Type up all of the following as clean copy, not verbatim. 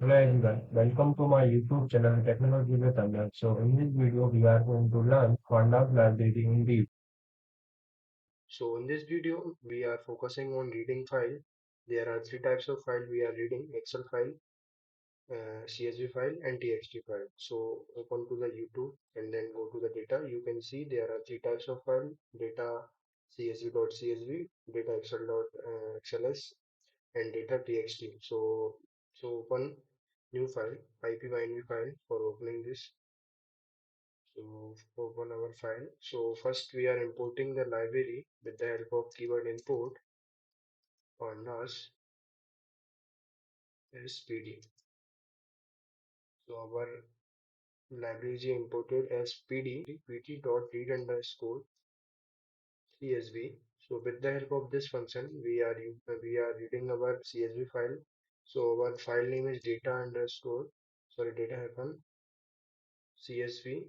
Hello everyone, welcome to my YouTube channel Technology with Pandas. So in this video we are going to learn Pandas library in deep. So in this video we are focusing on reading file. There are three types of file we are reading: Excel file, CSV file and TXT file. So open to the YouTube and then go to the data. You can see there are three types of file: data csv.csv, data xls and data txt. So open new file, ipyb file for opening this. So open our file. So first we are importing the library with the help of keyword import pandas spd. So our library is imported as pt.read underscore csv. So with the help of this function, we are reading our CSV file. So our file name is data hyphen CSV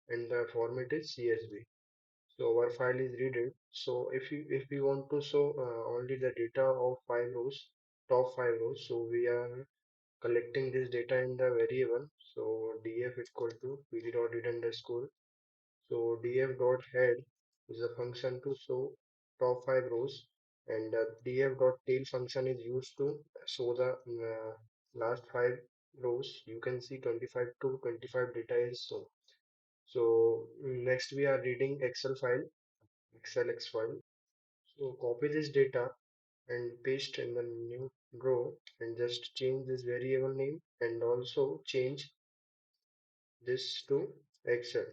and the format is CSV. So our file is readed. So if we want to show only the data of five rows, top five rows, so we are collecting this data in the variable. So df equal to pd.read underscore. So df dot head is a function to show top five rows, and df dot tail function is used to show the last five rows. You can see 25 to 25 data is shown. So next we are reading Excel file, XLSX file. So copy this data and paste in the new row and just change this variable name and also change this to Excel.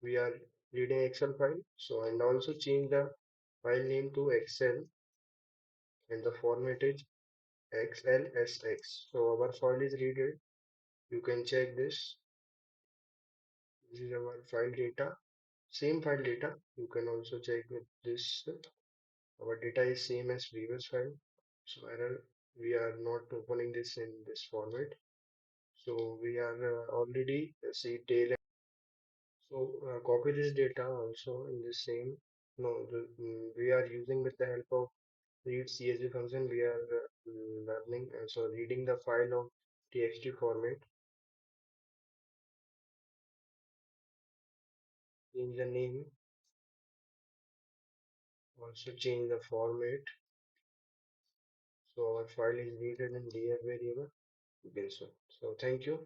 We are reading Excel file. So and also change the file name to Excel and the format is XLSX. So our file is readed. You can check this. This is our file data. Same file data. You can also check with this. Our data is same as previous file. So error, we are not opening this in this format. So we are already see tail. So copy this data also in the same. No, we are using with the help of read CSV function. We are learning, so reading the file of TXT format. Change the name. Also change the format. So our file is readed in DF variable. You can so. So thank you.